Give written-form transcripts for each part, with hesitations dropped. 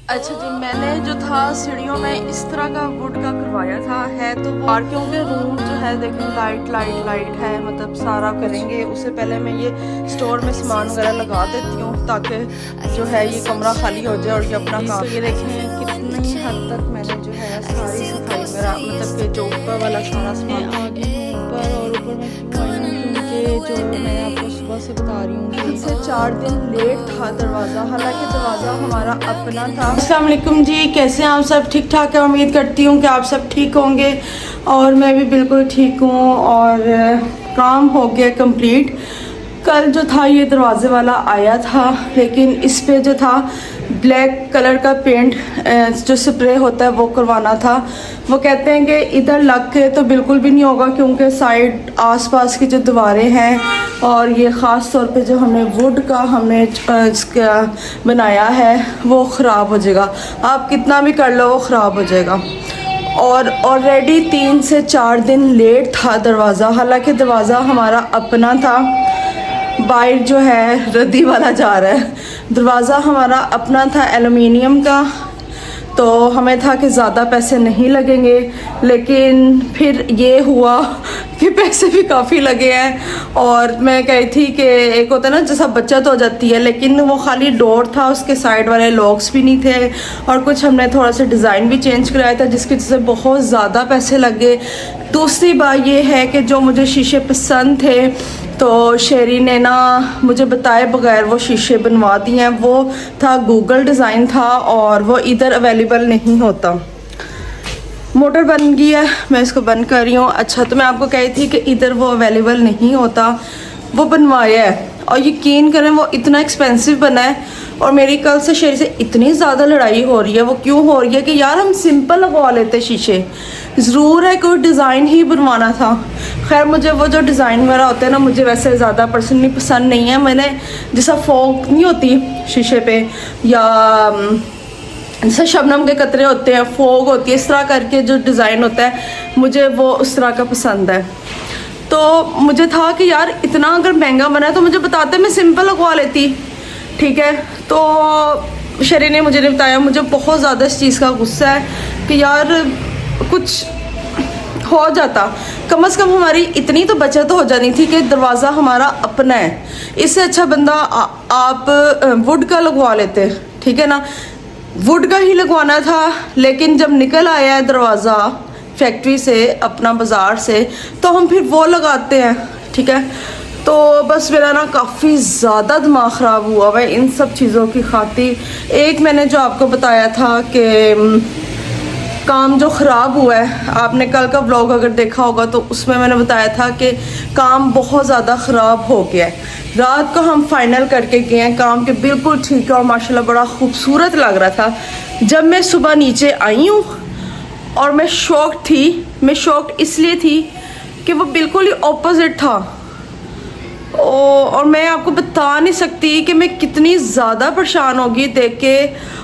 अच्छा जी, मैंने जो था सीढ़ियों में इस तरह का वुड का करवाया था है तो वो क्योंकि रूम जो है देखें लाइट है, मतलब सारा करेंगे। उससे पहले मैं ये स्टोर में सामान वगैरह लगा देती हूँ ताकि जो है ये कमरा खाली हो जाए और ये अपना काम। ये देखें कितनी हद तक मैंने जो है सारी सफाई वगैरह, मतलब कि जो ऊपर वाला सारा सामान आ गया ऊपर। और ऊपर में क्यों आई हूँ क्योंकि जो मैं आपको सुबह से बता रही हूँ कि इससे 4 दिन लेट था दरवाज़ा, हालांकि दरवाज़ा हमारा अपना था। अस्सलाम वालेकुम जी, कैसे हैं आप सब? ठीक ठाक है, उम्मीद करती हूँ कि आप सब ठीक होंगे और मैं भी बिल्कुल ठीक हूँ। और काम हो गया कंप्लीट। कल जो था ये दरवाजे वाला आया था, लेकिन इस पे जो था ब्लैक कलर का पेंट जो स्प्रे होता है वो करवाना था। वो कहते हैं कि इधर लग के तो बिल्कुल भी नहीं होगा क्योंकि साइड आसपास की जो दीवारें हैं और ये ख़ास तौर पे जो हमने वुड का हमने इसका बनाया है वो ख़राब हो जाएगा। आप कितना भी कर लो वो ख़राब हो जाएगा। और ऑलरेडी 3 से 4 दिन लेट था दरवाज़ा, हालांकि दरवाज़ा हमारा अपना था। बाइक जो है रद्दी वाला जा रहा है। दरवाज़ा हमारा अपना था एलुमिनियम का, तो हमें था कि ज़्यादा पैसे नहीं लगेंगे, लेकिन फिर ये हुआ कि पैसे भी काफ़ी लगे हैं। और मैं कही थी कि एक होता है ना जैसा बचत हो जाती है, लेकिन वो खाली डोर था, उसके साइड वाले लॉक्स भी नहीं थे और कुछ हमने थोड़ा सा डिज़ाइन भी चेंज कराया था जिसकी वजह से बहुत ज़्यादा पैसे लगे। दूसरी बात ये है कि जो मुझे शीशे पसंद थे तो शेरी ने ना मुझे बताए बगैर वो शीशे बनवा दिए हैं। वो था गूगल डिज़ाइन था और वो इधर अवेलेबल नहीं होता। मोटर बन गई है, मैं इसको बंद कर रही हूँ। अच्छा, तो मैं आपको कही थी कि इधर वो अवेलेबल नहीं होता, वो बनवाया है और यकीन करें वो इतना एक्सपेंसिव बना है। और मेरी कल से शेरी से इतनी ज़्यादा लड़ाई हो रही है। वो क्यों हो रही है कि यार हम सिंपल लगवा लेते शीशे, ज़रूर है कोई डिज़ाइन ही बनवाना था। खैर मुझे वो जो डिज़ाइन वगैरह होते हैं ना मुझे वैसे ज़्यादा पर्सनली पसंद नहीं है। मैंने जैसा फोक नहीं होती शीशे पे या जैसे शबनम के कतरे होते हैं, फोग होती है, इस तरह करके जो डिज़ाइन होता है मुझे वो उस तरह का पसंद है। तो मुझे था कि यार इतना अगर महंगा बना है तो मुझे बताते, मैं सिंपल लगवा लेती। ठीक है, तो शरी ने मुझे नहीं बताया। मुझे बहुत ज़्यादा इस चीज़ का गुस्सा है कि यार कुछ हो जाता, कम से कम हमारी इतनी तो बचत हो जानी थी कि दरवाज़ा हमारा अपना है। इससे अच्छा बंदा आप वुड का लगवा लेते, ठीक है ना। वुड का ही लगवाना था, लेकिन जब निकल आया है दरवाज़ा फैक्ट्री से, अपना बाज़ार से, तो हम फिर वो लगाते हैं। ठीक है, तो बस मेरा ना काफ़ी ज़्यादा दिमाग ख़राब हुआ है इन सब चीज़ों की खातिर। एक मैंने जो आपको बताया था कि काम जो ख़राब हुआ है, आपने कल का व्लॉग अगर देखा होगा तो उसमें मैंने बताया था कि काम बहुत ज़्यादा ख़राब हो गया है। रात को हम फाइनल करके गए हैं, काम के बिल्कुल ठीक है और माशाल्लाह बड़ा खूबसूरत लग रहा था। जब मैं सुबह नीचे आई हूँ और मैं शॉक्ड थी। मैं शॉक्ड इसलिए थी कि वो बिल्कुल ही ऑपोजिट था। और मैं आपको बता नहीं सकती कि मैं कितनी ज़्यादा परेशान होगी देख के।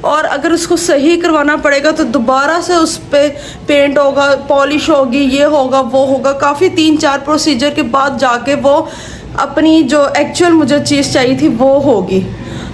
और अगर उसको सही करवाना पड़ेगा तो दोबारा से उस पर पेंट होगा, पॉलिश होगी, ये होगा वो होगा, काफ़ी 3-4 प्रोसीजर के बाद जाके वो अपनी जो एक्चुअल मुझे चीज़ चाहिए थी वो होगी।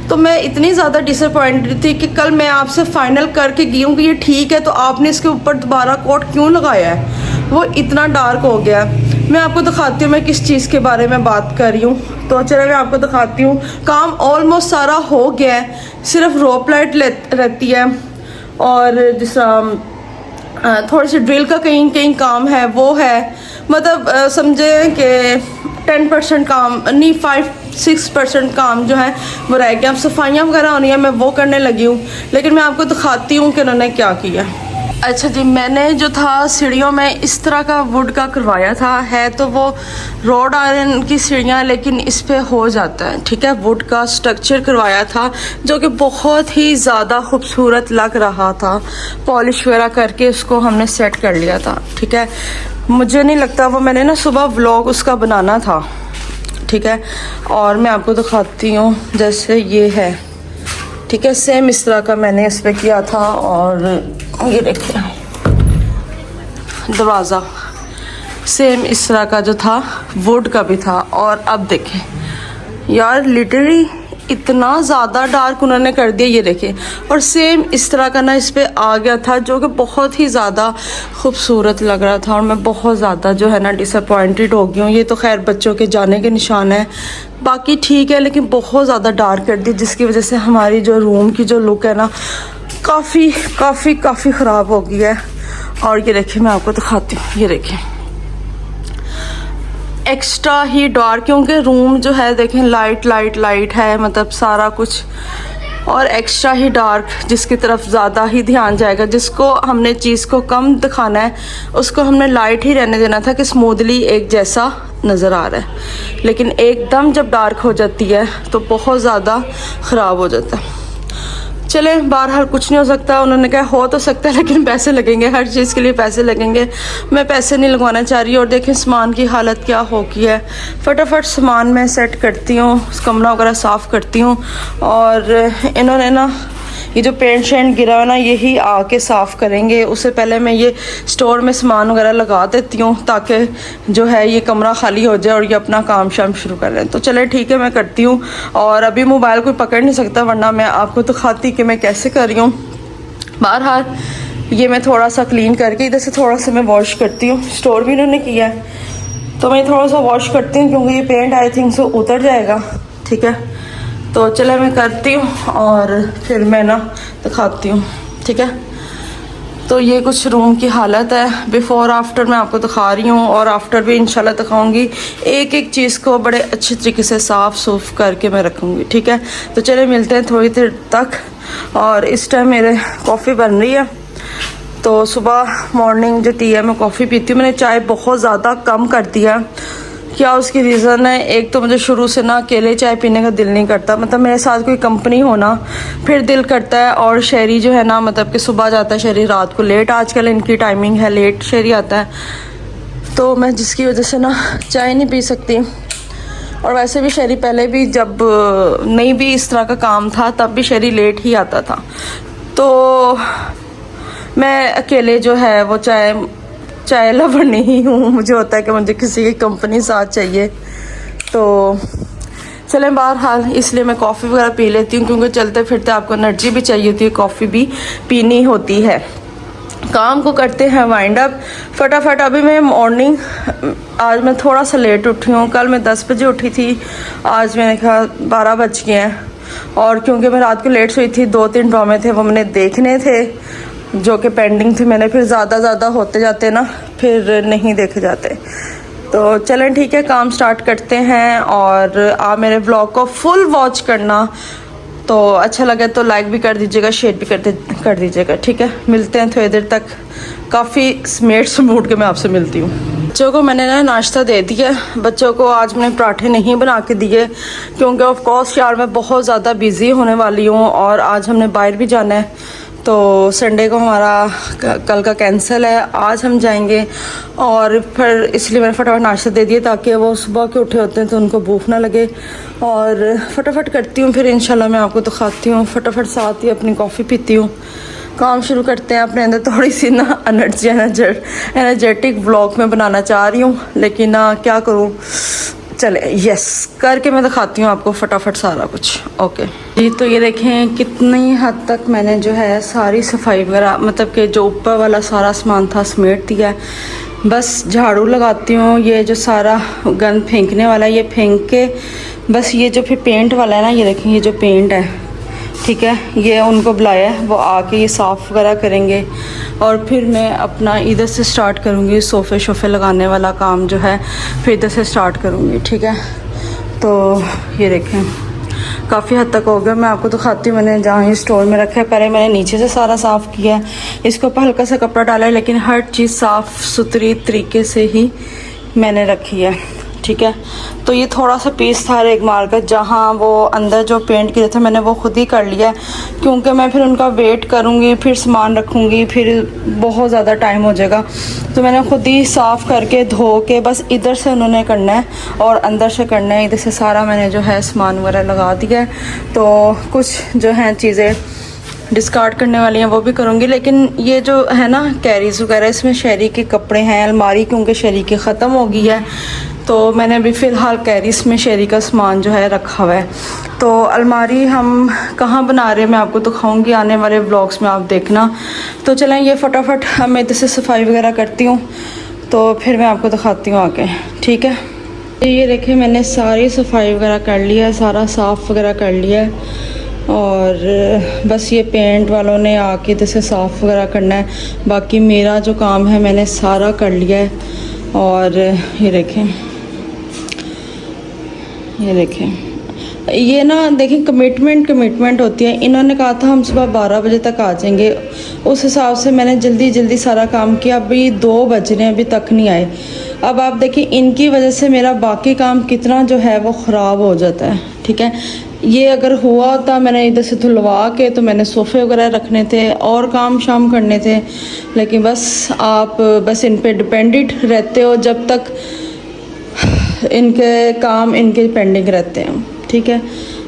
तो मैं इतनी ज़्यादा डिसअपॉइंटेड थी कि कल मैं आपसे फाइनल करके गई हूँ कि ये ठीक है, तो आपने इसके ऊपर दोबारा कोट क्यों लगाया है? वो इतना डार्क हो गया। मैं आपको दिखाती हूँ मैं किस चीज़ के बारे में बात कर रही हूँ। तो चलो मैं आपको दिखाती हूँ। काम ऑलमोस्ट सारा हो गया है, सिर्फ रोप लाइट रहती है और जैसा थोड़ी सी ड्रिल का कहीं कहीं काम है वो है। मतलब समझे कि 10% काम नहीं, 5-6% काम जो है वो रह गया। अब सफाइयाँ वगैरह होनी है, मैं वो करने लगी हूँ, लेकिन मैं आपको दिखाती हूँ कि उन्होंने क्या किया। अच्छा जी, मैंने जो था सीढ़ियों में इस तरह का वुड का करवाया था। है तो वो रोड आयरन की सीढ़ियाँ, लेकिन इस पे हो जाता है। ठीक है, वुड का स्ट्रक्चर करवाया था जो कि बहुत ही ज़्यादा खूबसूरत लग रहा था। पॉलिश वगैरह करके उसको हमने सेट कर लिया था। ठीक है, मुझे नहीं लगता वो मैंने ना सुबह व्लॉग उसका बनाना था। ठीक है, और मैं आपको दिखाती हूँ जैसे ये है। ठीक है, सेम इस तरह का मैंने इस पर किया था। और ये देखिए दरवाज़ा सेम इस तरह का जो था वुड का भी था। और अब देखें यार लिटरली इतना ज़्यादा डार्क उन्होंने कर दिया, ये देखिए। और सेम इस तरह का ना इस पर आ गया था, जो कि बहुत ही ज़्यादा खूबसूरत लग रहा था। और मैं बहुत ज़्यादा जो है ना डिसअपॉइंटेड हो गई हूँ। ये तो खैर बच्चों के जाने के निशान है, बाकी ठीक है, लेकिन बहुत ज़्यादा डार्क कर दी, जिसकी वजह से हमारी जो रूम की जो लुक है ना काफ़ी काफ़ी काफ़ी ख़राब हो गई है। और ये देखिए मैं आपको दिखाती हूँ, ये देखिए एक्स्ट्रा ही डार्क, क्योंकि रूम जो है देखें लाइट लाइट लाइट है, मतलब सारा कुछ, और एक्स्ट्रा ही डार्क, जिसकी तरफ ज़्यादा ही ध्यान जाएगा। जिसको हमने चीज़ को कम दिखाना है उसको हमने लाइट ही रहने देना था कि स्मूथली एक जैसा नज़र आ रहा है। लेकिन एकदम जब डार्क हो जाती है तो बहुत ज़्यादा ख़राब हो जाता है। चले, बहरहाल कुछ नहीं हो सकता। उन्होंने कहा हो तो सकता है लेकिन पैसे लगेंगे, हर चीज़ के लिए पैसे लगेंगे। मैं पैसे नहीं लगवाना चाह रही। और देखें सामान की हालत क्या हो गई है। फटाफट सामान मैं सेट करती हूँ, कमरा वगैरह साफ़ करती हूँ। और इन्होंने ना ये जो पेंट शेंट गिरा है ना, यही आके साफ़ करेंगे। उससे पहले मैं ये स्टोर में सामान वगैरह लगा देती हूँ ताकि जो है ये कमरा खाली हो जाए और ये अपना काम शाम शुरू कर रहे हैं। तो चले ठीक है, मैं करती हूँ। और अभी मोबाइल कोई पकड़ नहीं सकता, वरना मैं आपको तो दिखाती कि मैं कैसे कर रही हूँ। बहरहाल ये मैं थोड़ा सा क्लीन करके इधर से थोड़ा सा मैं वॉश करती हूँ। स्टोर भी इन्होंने किया है तो मैं थोड़ा सा वॉश करती हूँ, क्योंकि ये पेंट आई थिंक सो उतर जाएगा। ठीक है, तो चले मैं करती हूँ और फिर मैं ना दिखाती हूँ। ठीक है, तो ये कुछ रूम की हालत है। बिफ़ोर आफ्टर मैं आपको दिखा रही हूँ, और आफ्टर भी इंशाल्लाह दिखाऊंगी। एक एक चीज़ को बड़े अच्छे तरीके से साफ़ सूफ करके मैं रखूँगी। ठीक है, तो चले मिलते हैं थोड़ी देर तक। और इस टाइम मेरे कॉफ़ी बन रही है। तो सुबह मॉर्निंग जो टी है मैं कॉफ़ी पीती हूँ। मैंने चाय बहुत ज़्यादा कम कर दिया। क्या उसकी रीज़न है, एक तो मुझे शुरू से ना अकेले चाय पीने का दिल नहीं करता, मतलब मेरे साथ कोई कंपनी हो ना फिर दिल करता है। और शहरी जो है ना, मतलब कि सुबह जाता है शहरी, रात को लेट, आजकल इनकी टाइमिंग है, लेट शहरी आता है। तो मैं जिसकी वजह से ना चाय नहीं पी सकती। और वैसे भी शहरी पहले भी जब नहीं भी इस तरह का काम था तब भी शहरी लेट ही आता था। तो मैं अकेले जो है वो चाय लवर नहीं हूँ। मुझे होता है कि मुझे किसी की कंपनी साथ चाहिए। तो चलें, बहरहाल इसलिए मैं कॉफ़ी वगैरह पी लेती हूँ, क्योंकि चलते फिरते आपको एनर्जी भी चाहिए होती है, कॉफ़ी भी पीनी होती है। काम को करते हैं वाइंड अप फटाफट। अभी मैं मॉर्निंग, आज मैं थोड़ा सा लेट उठी हूँ। कल मैं 10 बजे उठी थी, आज मैंने कहा 12 बज गए हैं। और क्योंकि मैं रात को लेट सोई थी, 2-3 ड्रामे थे वो मैंने देखने थे जो कि पेंडिंग थे। मैंने फिर ज़्यादा होते जाते ना फिर नहीं देखे जाते। तो चलें ठीक है, काम स्टार्ट करते हैं। और आप मेरे ब्लॉग को फुल वॉच करना, तो अच्छा लगे तो लाइक भी कर दीजिएगा, शेयर भी कर दीजिएगा। ठीक है, मिलते हैं थोड़ी देर तक। काफ़ी स्मेट से मूड के मैं आपसे मिलती हूँ। बच्चों को मैंने ना नाश्ता दे दिया। बच्चों को आज मैंने पराठे नहीं बना के दिए, क्योंकि ऑफ कोर्स यार मैं बहुत ज़्यादा बिज़ी होने वाली हूँ और आज हमने बाहर भी जाना है। तो संडे को हमारा कल का कैंसिल है, आज हम जाएंगे। और फिर इसलिए मैंने फटाफट नाश्ता दे दिया ताकि वो सुबह के उठे होते हैं तो उनको भूख ना लगे। और फटाफट करती हूँ, फिर इंशाल्लाह मैं आपको दिखाती हूँ। फटाफट साथ ही अपनी कॉफ़ी पीती हूँ, काम शुरू करते हैं। अपने अंदर थोड़ी सी ना एनर्जेटिक व्लॉग में बनाना चाह रही हूँ, लेकिन क्या करूँ। चले यस करके मैं दिखाती हूँ आपको फटाफट सारा कुछ। ओके जी, तो ये देखें कितनी हद तक मैंने जो है सारी सफाई वगैरह, मतलब कि जो ऊपर वाला सारा सामान था समेट दिया है। बस झाड़ू लगाती हूँ। ये जो सारा गंद फेंकने वाला है ये फेंक के, बस ये जो फिर पेंट वाला है ना, ये देखें ये जो पेंट है, ठीक है, ये उनको बुलाया है, वो आके ये साफ़ वगैरह करेंगे। और फिर मैं अपना इधर से स्टार्ट करूँगी, सोफ़े शोफ़े लगाने वाला काम जो है फिर इधर से स्टार्ट करूँगी। ठीक है, तो ये देखें काफ़ी हद तक हो गया। मैं आपको दिखाती हूँ मैंने जहाँ ये स्टोर में रखा है। पहले मैंने नीचे से सारा साफ़ किया है, इसके ऊपर हल्का सा कपड़ा डाला है, लेकिन हर चीज़ साफ़ सुथरी तरीके से ही मैंने रखी है। ठीक है, तो ये थोड़ा सा पीस था रेग मार कर, जहाँ वो अंदर जो पेंट किया था मैंने वो खुद ही कर लिया है, क्योंकि मैं फिर उनका वेट करूँगी, फिर सामान रखूँगी, फिर बहुत ज़्यादा टाइम हो जाएगा। तो मैंने खुद ही साफ़ करके धो के, बस इधर से उन्होंने करना है और अंदर से करना है। इधर से सारा मैंने जो है सामान वगैरह लगा दिया है। तो कुछ जो हैं चीज़ें डिस्कार्ड करने वाली हैं वो भी करूँगी, लेकिन ये जो है ना कैरीज वगैरह, इसमें शहरी के कपड़े हैं। अलमारी क्योंकि शहरी की ख़त्म हो गई है, तो मैंने अभी फ़िलहाल कैरिस में शेरी का सामान जो है रखा हुआ है। तो अलमारी हम कहाँ बना रहे हैं मैं आपको दिखाऊंगी आने वाले व्लॉग्स में, आप देखना। तो चलें ये फटाफट मैं इधर से सफाई वगैरह करती हूँ, तो फिर मैं आपको दिखाती हूँ आके, ठीक है। ये देखें मैंने सारी सफाई वगैरह कर लिया है, सारा साफ़ वगैरह कर लिया है, और बस ये पेंट वालों ने आके इधर से साफ़ वगैरह करना है। बाकी मेरा जो काम है मैंने सारा कर लिया है। और ये देखें ये ना देखें कमिटमेंट होती है। इन्होंने कहा था हम सुबह 12 बजे तक आ जाएंगे, उस हिसाब से मैंने जल्दी सारा काम किया। अभी 2 बज रहे हैं, अभी तक नहीं आए। अब आप देखिए इनकी वजह से मेरा बाकी काम कितना जो है वो ख़राब हो जाता है, ठीक है। ये अगर हुआ होता मैंने इधर से धुलवा के, तो मैंने सोफ़े वगैरह रखने थे और काम शाम करने थे, लेकिन बस आप बस इन पे डिपेंडेंट रहते हो जब तक इनके काम इनके पेंडिंग रहते हैं, ठीक है।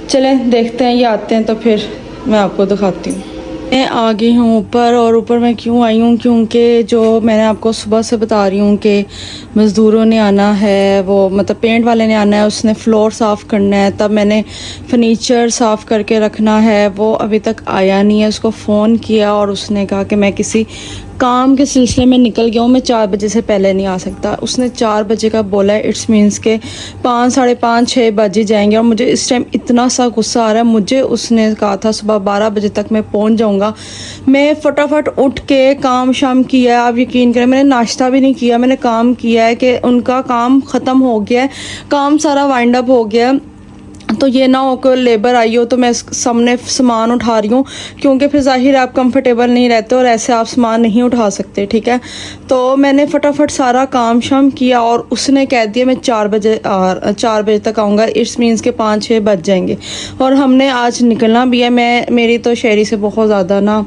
चलें देखते हैं, ये आते हैं तो फिर मैं आपको दिखाती हूँ। मैं आ गई हूँ ऊपर, और ऊपर मैं क्यों आई हूँ, क्योंकि जो मैंने आपको सुबह से बता रही हूँ कि मज़दूरों ने आना है, वो मतलब पेंट वाले ने आना है, उसने फ्लोर साफ़ करना है, तब मैंने फर्नीचर साफ़ करके रखना है। वो अभी तक आया नहीं है, उसको फ़ोन किया और उसने कहा कि मैं किसी काम के सिलसिले में निकल गया हूँ, मैं 4 बजे से पहले नहीं आ सकता। उसने 4 बजे का बोला है, इट्स मीन्स के 5, साढ़े 5, 6 बजे जाएंगे। और मुझे इस टाइम इतना सा गुस्सा आ रहा है। मुझे उसने कहा था सुबह 12 बजे तक मैं पहुँच जाऊँगा। मैं फटाफट उठ के काम शाम किया है, आप यकीन करें मैंने नाश्ता भी नहीं किया, मैंने काम किया है कि उनका काम ख़त्म हो गया है, काम सारा वाइंड अप हो गया है। तो ये ना हो कि लेबर आई हो तो मैं सामने सामान उठा रही हूँ, क्योंकि फिर ज़ाहिर आप कंफर्टेबल नहीं रहते और ऐसे आप सामान नहीं उठा सकते, ठीक है। तो मैंने फटाफट सारा काम शाम किया, और उसने कह दिया मैं 4 बजे तक आऊँगा, इट्स मीन्स के 5-6 बज जाएंगे। और हमने आज निकलना भी है। मेरी तो शेरी से बहुत ज़्यादा ना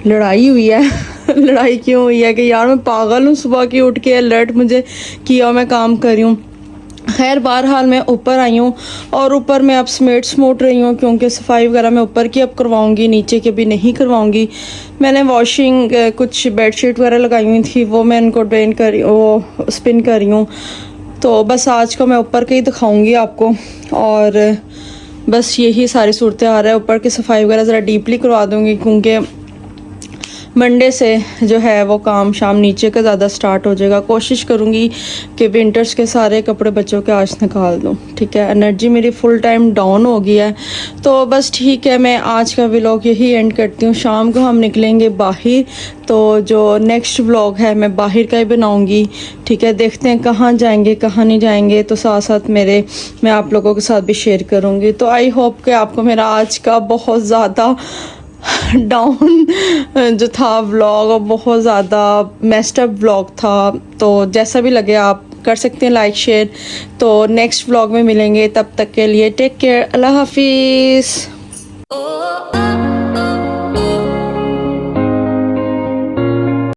लड़ाई हुई है लड़ाई क्यों हुई है कि यार मैं पागल हूँ, सुबह की उठ के अलर्ट मुझे किया मैं काम कर रही हूँ। खैर बहरहाल मैं ऊपर आई हूँ, और ऊपर मैं अब स्मूट रही हूँ, क्योंकि सफाई वगैरह मैं ऊपर की अब करवाऊँगी, नीचे की भी नहीं करवाऊँगी। मैंने वॉशिंग कुछ बेडशीट वगैरह लगाई हुई थी, वो मैं इनको स्पिन कर रही हूँ। तो बस आज को मैं ऊपर के ही दिखाऊँगी आपको, और बस यही सारी सूरत हाल है। ऊपर की सफाई वगैरह ज़रा डीपली करवा दूँगी, क्योंकि मंडे से जो है वो काम शाम नीचे का ज़्यादा स्टार्ट हो जाएगा। कोशिश करूँगी कि विंटर्स के सारे कपड़े बच्चों के आज निकाल दूँ, ठीक है। एनर्जी मेरी फुल टाइम डाउन हो गई है। तो बस ठीक है, मैं आज का व्लॉग यही एंड करती हूँ। शाम को हम निकलेंगे बाहर, तो जो नेक्स्ट व्लॉग है मैं बाहर का ही बनाऊँगी, ठीक है। देखते हैं कहाँ जाएंगे कहाँ नहीं जाएंगे, तो साथ साथ मैं आप लोगों के साथ भी शेयर करूँगी। तो आई होप कि आपको मेरा आज का बहुत ज़्यादा डाउन जो था व्लॉग, और बहुत ज़्यादा मेस्ड अप व्लॉग था, तो जैसा भी लगे आप कर सकते हैं लाइक शेयर। तो नेक्स्ट व्लॉग में मिलेंगे, तब तक के लिए टेक केयर, अल्लाह हाफिज़।